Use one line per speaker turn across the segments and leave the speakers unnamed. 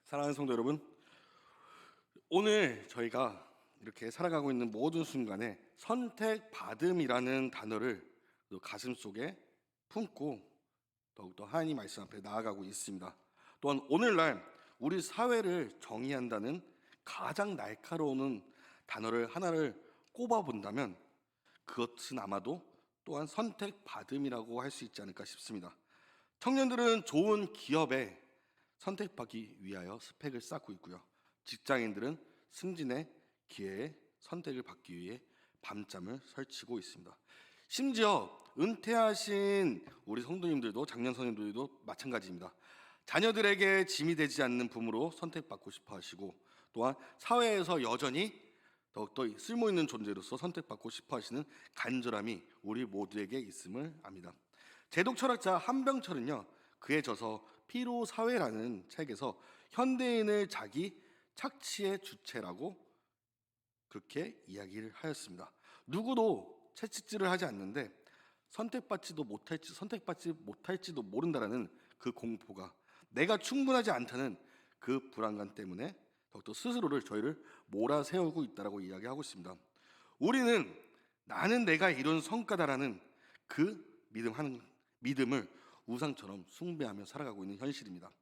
사랑하는 성도 여러분, 오늘 저희가 이렇게 살아가고 있는 모든 순간에 선택받음이라는 단어를 가슴 속에 품고 더욱더 하나님 말씀 앞에 나아가고 있습니다. 또한 오늘날 우리 사회를 정의한다는 가장 날카로운 단어를 하나를 꼽아본다면 그것은 아마도 또한 선택받음이라고 할 수 있지 않을까 싶습니다. 청년들은 좋은 기업에 선택받기 위하여 스펙을 쌓고 있고요. 직장인들은 승진의 기회에 선택을 받기 위해 밤잠을 설치고 있습니다. 심지어 은퇴하신 우리 성도님들도, 장년 성도님들도 마찬가지입니다. 자녀들에게 짐이 되지 않는 부모로 선택받고 싶어 하시고, 또한 사회에서 여전히 더욱더 쓸모 있는 존재로서 선택받고 싶어 하시는 간절함이 우리 모두에게 있음을 압니다. 제독 철학자 한병철은요, 그의 저서 피로사회라는 책에서 현대인을 자기 착취의 주체라고 그렇게 이야기를 하였습니다. 누구도 채찍질을 하지 않는데 선택받지도 못할지도 모른다라는 그 공포가, 내가 충분하지 않다는 그 불안감 때문에 더욱더 스스로를, 저희를 몰아세우고 있다라고 이야기하고 있습니다. 우리는 나는 내가 이룬 성과다라는 그 믿음을 우상처럼 숭배하며 살아가고 있는 현실입니다.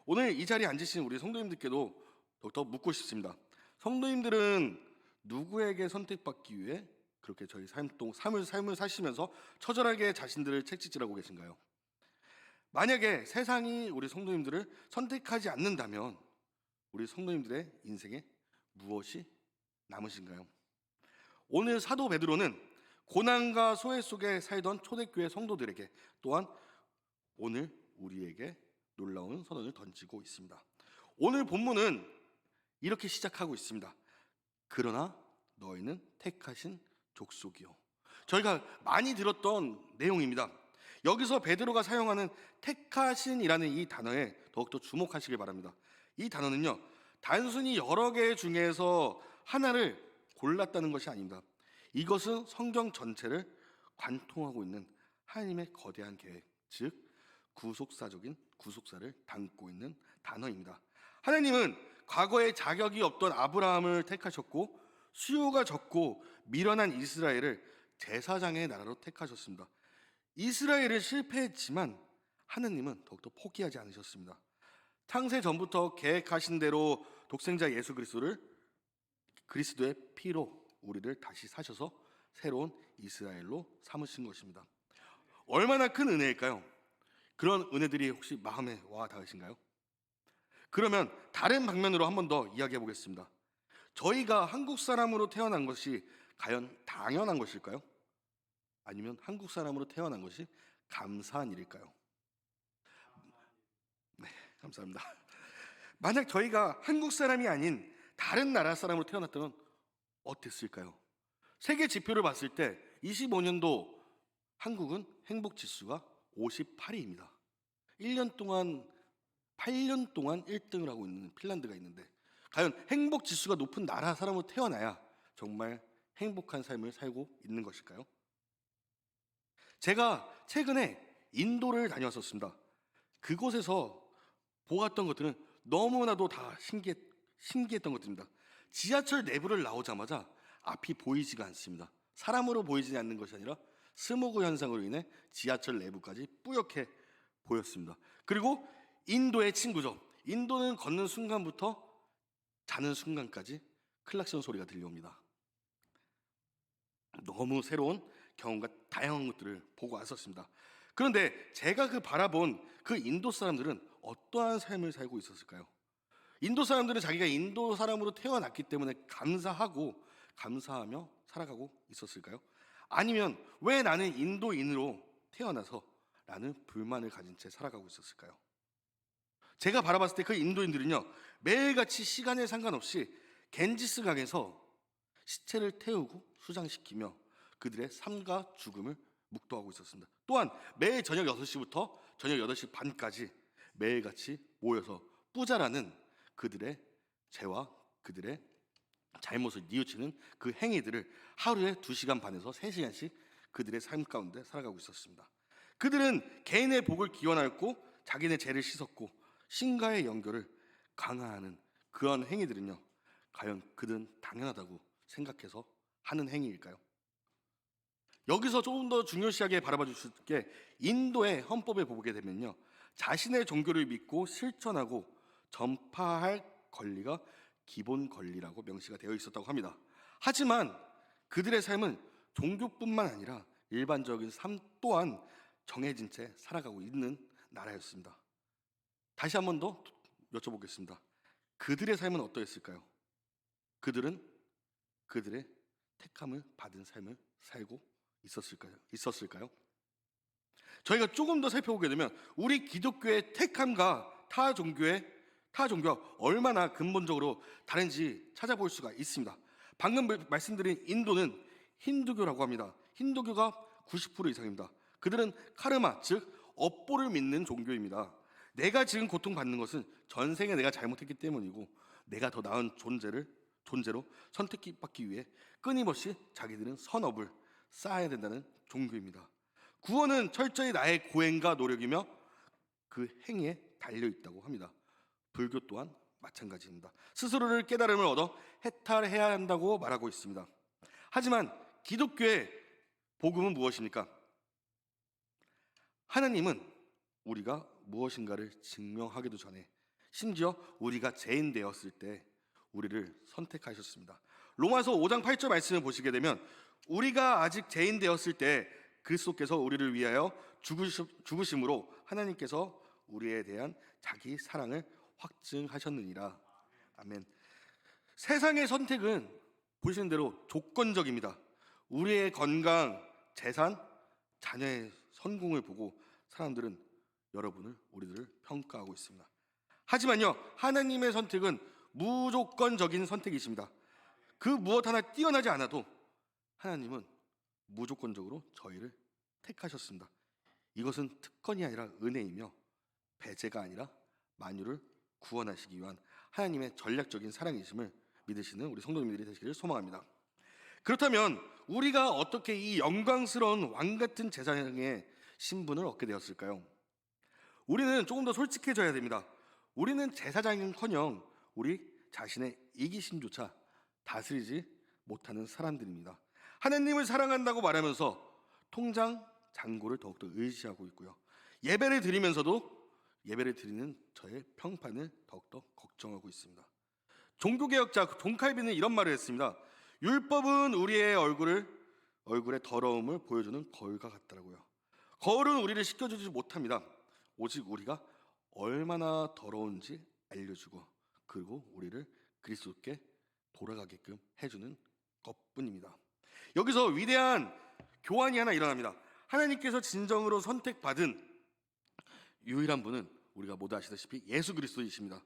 오늘 이 자리에 앉으신 우리 성도님들께도 더욱더 묻고 싶습니다. 성도님들은 누구에게 선택받기 위해 그렇게 저희 삶을 사시면서 처절하게 자신들을 채찍질하고 계신가요? 만약에 세상이 우리 성도님들을 선택하지 않는다면 우리 성도님들의 인생에 무엇이 남으신가요? 오늘 사도 베드로는 고난과 소외 속에 살던 초대교회 성도들에게, 또한 오늘 우리에게 놀라운 선언을 던지고 있습니다. 오늘 본문은 이렇게 시작하고 있습니다. 그러나 너희는 택하신 족속이요. 저희가 많이 들었던 내용입니다. 여기서 베드로가 사용하는 택하신이라는 이 단어에 더욱더 주목하시길 바랍니다. 이 단어는요, 단순히 여러 개 중에서 하나를 골랐다는 것이 아닙니다. 이것은 성경 전체를 관통하고 있는 하나님의 거대한 계획, 즉 구속사적인 구속사를 담고 있는 단어입니다. 하나님은 과거에 자격이 없던 아브라함을 택하셨고, 수요가 적고 미련한 이스라엘을 제사장의 나라로 택하셨습니다. 이스라엘은 실패했지만 하나님은 더욱더 포기하지 않으셨습니다. 창세 전부터 계획하신 대로 독생자 예수 그리스도의 피로 우리를 다시 사셔서 새로운 이스라엘로 삼으신 것입니다. 얼마나 큰 은혜일까요? 그런 은혜들이 혹시 마음에 와 닿으신가요? 그러면 다른 방면으로 한 번 더 이야기해 보겠습니다. 저희가 한국 사람으로 태어난 것이 과연 당연한 것일까요? 아니면 한국 사람으로 태어난 것이 감사한 일일까요? 네, 감사합니다. 만약 저희가 한국 사람이 아닌 다른 나라 사람으로 태어났다면 어땠을까요? 세계 지표를 봤을 때 25년도 한국은 행복 지수가 58위입니다. 8년 동안 1등을 하고 있는 핀란드가 있는데, 과연 행복 지수가 높은 나라 사람으로 태어나야 정말 행복한 삶을 살고 있는 것일까요? 제가 최근에 인도를 다녀왔었습니다. 그곳에서 보았던 것들은 너무나도 다 신기했던 것들입니다. 지하철 내부를 나오자마자 앞이 보이지가 않습니다. 사람으로 보이지 않는 것이 아니라 스모그 현상으로 인해 지하철 내부까지 뿌옇게 보였습니다. 그리고 인도의 친구죠. 인도는 걷는 순간부터 자는 순간까지 클락션 소리가 들려옵니다. 너무 새로운 경험과 다양한 것들을 보고 왔었습니다. 그런데 제가 바라본 그 인도 사람들은 어떠한 삶을 살고 있었을까요? 인도 사람들은 자기가 인도 사람으로 태어났기 때문에 감사하며 살아가고 있었을까요? 아니면 왜 나는 인도인으로 태어나서 라는 불만을 가진 채 살아가고 있었을까요? 제가 바라봤을 때 그 인도인들은요, 매일같이 시간에 상관없이 겐지스 강에서 시체를 태우고 수장시키며 그들의 삶과 죽음을 묵도하고 있었습니다. 또한 매일 저녁 6시부터 저녁 8시 반까지 매일같이 모여서 뿌자라는 그들의 죄와 그들의 잘못을 뉘우치는 그 행위들을 하루에 2시간 반에서 3시간씩 그들의 삶 가운데 살아가고 있었습니다. 그들은 개인의 복을 기원하였고 자기네 죄를 씻었고 신과의 연결을 강화하는 그런 행위들은요, 과연 그들은 당연하다고 생각해서 하는 행위일까요? 여기서 조금 더 중요시하게 바라봐 주실 게, 인도의 헌법에 보게 되면요, 자신의 종교를 믿고 실천하고 전파할 권리가 기본 권리라고 명시가 되어 있었다고 합니다. 하지만 그들의 삶은 종교뿐만 아니라 일반적인 삶 또한 정해진 채 살아가고 있는 나라였습니다. 다시 한 번 더 여쭤보겠습니다. 그들의 삶은 어떠했을까요? 그들은 그들의 택함을 받은 삶을 살고 있었을까요? 저희가 조금 더 살펴보게 되면 우리 기독교의 택함과 타 종교와 얼마나 근본적으로 다른지 찾아볼 수가 있습니다. 방금 말씀드린 인도는 힌두교라고 합니다. 힌두교가 90% 이상입니다. 그들은 카르마, 즉 업보를 믿는 종교입니다. 내가 지금 고통받는 것은 전생에 내가 잘못했기 때문이고, 내가 더 나은 존재로 선택받기 위해 끊임없이 자기들은 선업을 쌓아야 된다는 종교입니다. 구원은 철저히 나의 고행과 노력이며 그 행위에 달려 있다고 합니다. 불교 또한 마찬가지입니다. 스스로를 깨달음을 얻어 해탈해야 한다고 말하고 있습니다. 하지만 기독교의 복음은 무엇입니까? 하나님은 우리가 무엇인가를 증명하기도 전에, 심지어 우리가 죄인 되었을 때 우리를 선택하셨습니다. 로마서 5장 8절 말씀을 보시게 되면, 우리가 아직 죄인 되었을 때 그리스도께서 우리를 위하여 죽으심으로 하나님께서 우리에 대한 자기 사랑을 확증하셨느니라. 아멘. 세상의 선택은 보시는 대로 조건적입니다. 우리의 건강, 재산, 자녀의 성공을 보고 사람들은 우리들을 평가하고 있습니다. 하지만요, 하나님의 선택은 무조건적인 선택이십니다. 그 무엇 하나 뛰어나지 않아도 하나님은 무조건적으로 저희를 택하셨습니다. 이것은 특권이 아니라 은혜이며, 배제가 아니라 만유를 구원하시기 위한 하나님의 전략적인 사랑이심을 믿으시는 우리 성도님들이 되시기를 소망합니다. 그렇다면 우리가 어떻게 이 영광스러운 왕 같은 제사장의 신분을 얻게 되었을까요? 우리는 조금 더 솔직해져야 됩니다. 우리는 제사장은커녕 우리 자신의 이기심조차 다스리지 못하는 사람들입니다. 하나님을 사랑한다고 말하면서 통장 잔고를 더욱더 의지하고 있고요, 예배를 드리면서도 예배를 드리는 저의 평판을 더욱더 걱정하고 있습니다. 종교개혁자 존 칼빈은 이런 말을 했습니다. 율법은 우리의 얼굴의 더러움을 보여주는 거울과 같더라고요. 거울은 우리를 씻겨주지 못합니다. 오직 우리가 얼마나 더러운지 알려주고, 그리고 우리를 그리스도께 돌아가게끔 해주는 것뿐입니다. 여기서 위대한 교환이 하나 일어납니다. 하나님께서 진정으로 선택받은 유일한 분은 우리가 모두 아시다시피 예수 그리스도이십니다.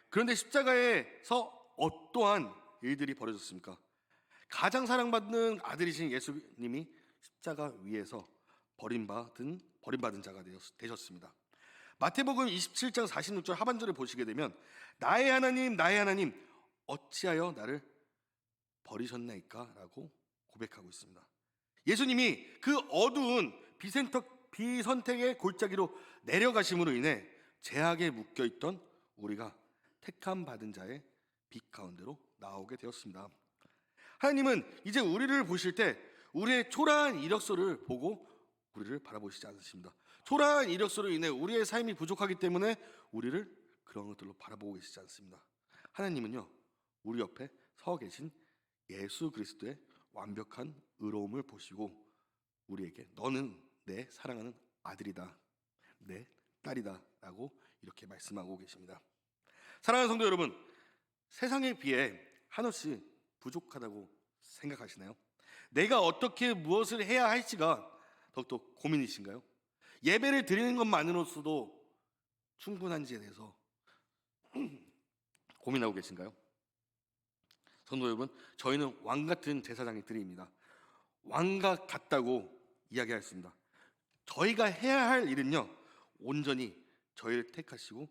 그런데 십자가에서 어떠한 일들이 벌어졌습니까? 가장 사랑받는 아들이신 예수님이 십자가 위에서 버림받은 자가 되셨습니다. 마태복음 27장 46절 하반절을 보시게 되면, 나의 하나님, 나의 하나님, 어찌하여 나를 버리셨나이까? 라고 고백하고 있습니다. 예수님이 그 어두운 비선택의 골짜기로 내려가심으로 인해 죄악에 묶여있던 우리가 택함 받은 자의 빛 가운데로 나오게 되었습니다. 하나님은 이제 우리를 보실 때 우리의 초라한 이력서를 보고 우리를 바라보시지 않으십니다. 초라한 이력서로 인해 우리의 삶이 부족하기 때문에 우리를 그런 것들로 바라보고 계시지 않습니다. 하나님은요, 우리 옆에 서 계신 예수 그리스도의 완벽한 의로움을 보시고 우리에게 너는 내 사랑하는 아들이다, 내 딸이다 라고 이렇게 말씀하고 계십니다. 사랑하는 성도 여러분, 세상에 비해 한없이 부족하다고 생각하시나요? 내가 어떻게 무엇을 해야 할지가 더욱더 고민이신가요? 예배를 드리는 것만으로서도 충분한지에 대해서 고민하고 계신가요? 성도 여러분, 저희는 왕 같은 제사장들입니다. 왕과 같다고 이야기했습니다. 저희가 해야 할 일은요, 온전히 저희를 택하시고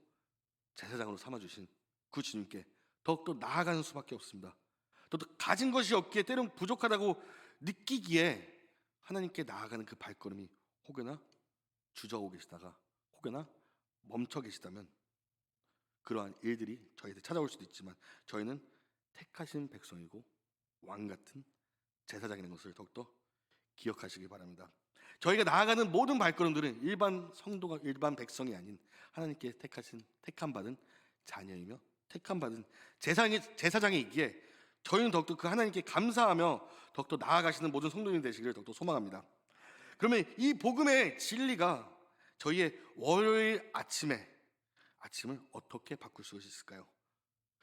제사장으로 삼아주신 그 주님께 더욱더 나아가는 수밖에 없습니다. 더욱더 가진 것이 없기에 때론 부족하다고 느끼기에 하나님께 나아가는 그 발걸음이 혹여나 주저하고 계시다가 혹여나 멈춰 계시다면 그러한 일들이 저희한테 찾아올 수도 있지만 저희는 택하신 백성이고 왕 같은 제사장이라는 것을 더욱더 기억하시기 바랍니다. 저희가 나아가는 모든 발걸음들은 일반 성도가 일반 백성이 아닌 하나님께 택함 받은 자녀이며 택함 받은 제사장이기에 저희는 더욱더 그 하나님께 감사하며 더욱더 나아가시는 모든 성도님 되시기를 더욱더 소망합니다. 그러면 이 복음의 진리가 저희의 월요일 아침을 어떻게 바꿀 수 있을까요?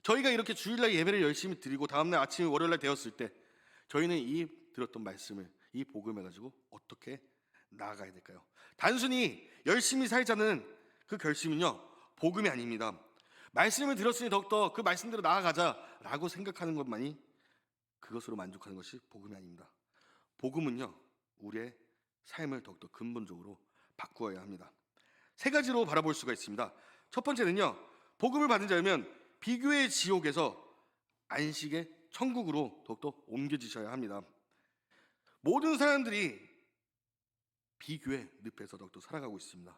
저희가 이렇게 주일날 예배를 열심히 드리고 다음날 아침이 월요일날 되었을 때 저희는 이 들었던 말씀을 이 복음을 가지고 어떻게 나아가야 될까요? 단순히 열심히 살자는 그 결심은요 복음이 아닙니다. 말씀을 들었으니 더욱더 그 말씀대로 나아가자라고 생각하는 것만이 그것으로 만족하는 것이 복음이 아닙니다. 복음은요 우리의 삶을 더욱더 근본적으로 바꾸어야 합니다. 세 가지로 바라볼 수가 있습니다. 첫 번째는요 복음을 받은 자면 비교의 지옥에서 안식의 천국으로 더욱더 옮겨지셔야 합니다. 모든 사람들이 비교의 늪에서 더욱더 살아가고 있습니다.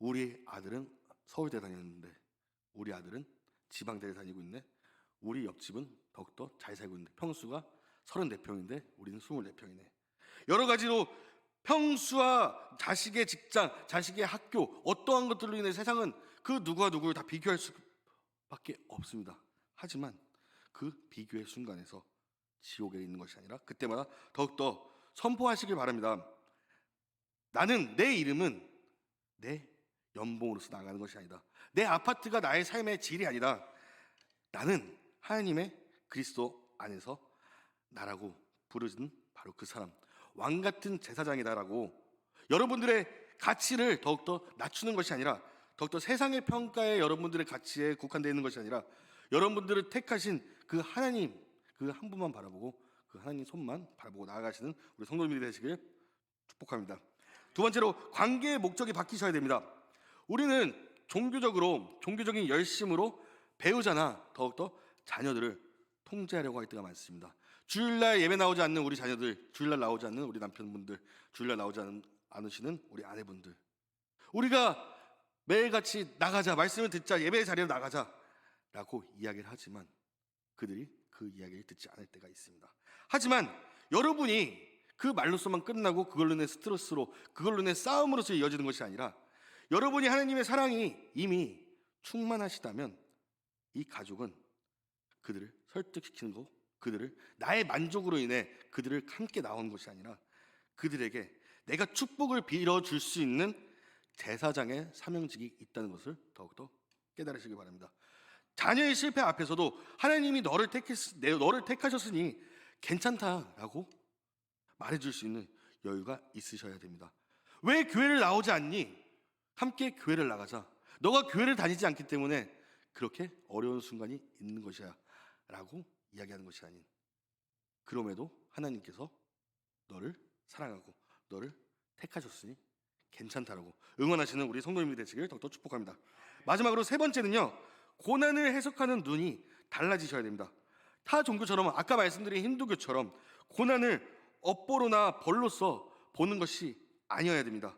우리 아들은 서울대 다녔는데 우리 아들은 지방대를 다니고 있네. 우리 옆집은 더욱더 잘 살고 있는데 평수가 34평인데 우리는 24평이네. 여러 가지로 평수와 자식의 직장, 자식의 학교 어떠한 것들로 인해 세상은 그 누구와 누구를 다 비교할 수밖에 없습니다. 하지만 그 비교의 순간에서 지옥에 있는 것이 아니라 그때마다 더욱더 선포하시길 바랍니다. 나는 내 이름은 내 연봉으로서 나가는 것이 아니다. 내 아파트가 나의 삶의 질이 아니다. 나는 하나님의 그리스도 안에서 나라고 부르는 바로 그 사람 왕같은 제사장이다라고 여러분들의 가치를 더욱더 낮추는 것이 아니라 더욱더 세상의 평가에 여러분들의 가치에 국한되어 있는 것이 아니라 여러분들을 택하신 그 하나님 그 한 분만 바라보고 그 하나님 손만 바라보고 나아가시는 우리 성도님들이 되시길 축복합니다. 두 번째로 관계의 목적이 바뀌셔야 됩니다. 우리는 종교적인 열심으로 배우자나 더욱더 자녀들을 통제하려고 할 때가 많습니다. 주일날 예배 나오지 않는 우리 자녀들, 주일날 나오지 않는 우리 남편분들, 주일날 나오지 않으시는 우리 아내분들, 우리가 매일같이 나가자, 말씀을 듣자, 예배 자리로 나가자 라고 이야기를 하지만 그들이 그 이야기를 듣지 않을 때가 있습니다. 하지만 여러분이 그 말로서만 끝나고 그걸로 인해 스트레스로, 그걸로 인해 싸움으로서 이어지는 것이 아니라 여러분이 하나님의 사랑이 이미 충만하시다면 이 가족은 그들을 설득시키는 거, 그들을 나의 만족으로 인해 그들을 함께 나온 것이 아니라 그들에게 내가 축복을 빌어줄 수 있는 제사장의 사명직이 있다는 것을 더욱더 깨달으시기 바랍니다. 자녀의 실패 앞에서도 하나님이 너를 택하셨으니 괜찮다라고 말해줄 수 있는 여유가 있으셔야 됩니다. 왜 교회를 나오지 않니? 함께 교회를 나가자. 너가 교회를 다니지 않기 때문에 그렇게 어려운 순간이 있는 것이야 라고 이야기하는 것이 아닌, 그럼에도 하나님께서 너를 사랑하고 너를 택하셨으니 괜찮다라고 응원하시는 우리 성도님들이 되시길 더욱더 축복합니다. 마지막으로 세 번째는요, 고난을 해석하는 눈이 달라지셔야 됩니다. 타 종교처럼 아까 말씀드린 힌두교처럼 고난을 업보로나 벌로서 보는 것이 아니어야 됩니다.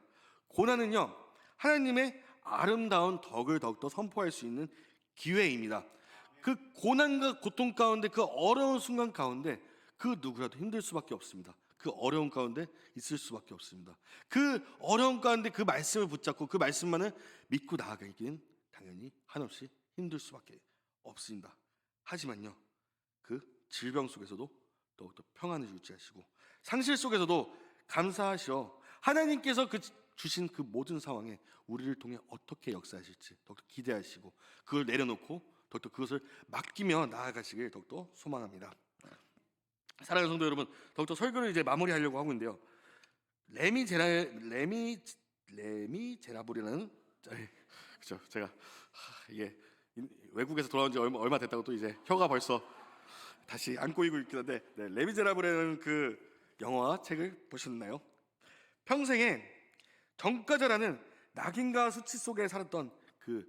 고난은요 하나님의 아름다운 덕을 더욱더 선포할 수 있는 기회입니다. 그 고난과 고통 가운데, 그 어려운 순간 가운데 그 누구라도 힘들 수밖에 없습니다. 그 어려운 가운데 있을 수밖에 없습니다. 그 어려운 가운데 그 말씀을 붙잡고 그 말씀만을 믿고 나아가기는 당연히 한없이 힘들 수밖에 없습니다. 하지만요 그 질병 속에서도 더욱더 평안을 유지하시고 상실 속에서도 감사하시어 하나님께서 주신 그 모든 상황에 우리를 통해 어떻게 역사하실지 더욱더 기대하시고 그걸 내려놓고 더욱더 그것을 맡기며 나아가시길 더욱더 소망합니다. 사랑하는 성도 여러분, 더욱더 설교를 이제 마무리하려고 하고 있는데요. 레미제라블이라는 그렇죠. 제가 이게 외국에서 돌아온 지 얼마 됐다고 또 이제 혀가 벌써 다시 안 꼬이고 있긴 한데, 레미제라블이라는 그 영화 책을 보셨나요? 평생에 정과자라는 낙인과 수치 속에 살았던 그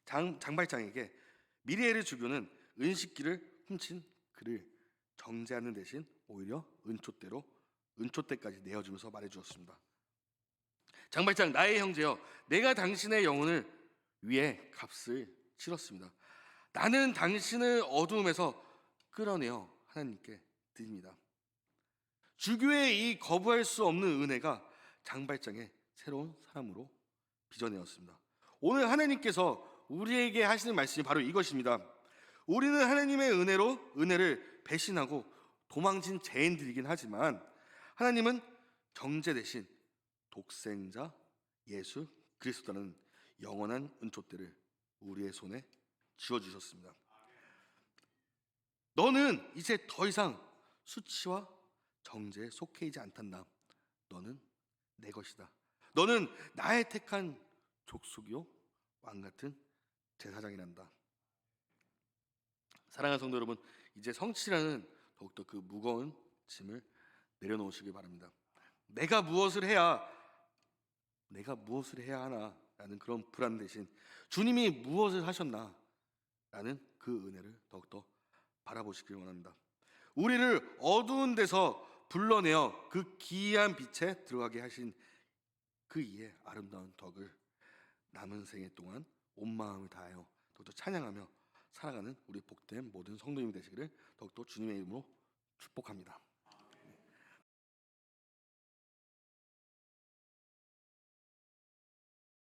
장발장에게 미리엘의 주교는 은식기를 훔친 그를 정죄하는 대신 오히려 은초대까지 내어주면서 말해주었습니다. 장발장, 나의 형제여, 내가 당신의 영혼을 위해 값을 치렀습니다. 나는 당신을 어두움에서 끌어내어 하나님께 드립니다. 주교의 이 거부할 수 없는 은혜가 장발장의 새로운 사람으로 빚어내었습니다. 오늘 하나님께서 우리에게 하시는 말씀이 바로 이것입니다. 우리는 하나님의 은혜를 배신하고 도망친 죄인들이긴 하지만 하나님은 정죄 대신 독생자 예수 그리스도라는 영원한 은총대를 우리의 손에 쥐어주셨습니다. 너는 이제 더 이상 수치와 정죄에 속해 있지 않단다. 너는 내 것이다. 너는 나의 택한 족속이요 왕같은 제사장이란다. 사랑하는 성도 여러분, 이제 성취라는 더욱더 그 무거운 짐을 내려놓으시길 바랍니다. 내가 무엇을 해야 하나 라는 그런 불안 대신 주님이 무엇을 하셨나 라는 그 은혜를 더욱더 바라보시길 원합니다. 우리를 어두운 데서 불러내어 그 기이한 빛에 들어가게 하신 그 이의 아름다운 덕을 남은 생애 동안 온 마음을 다하여 더욱더 찬양하며 살아가는 우리 복된 모든 성도님이 되시기를 더욱더 주님의 이름으로 축복합니다.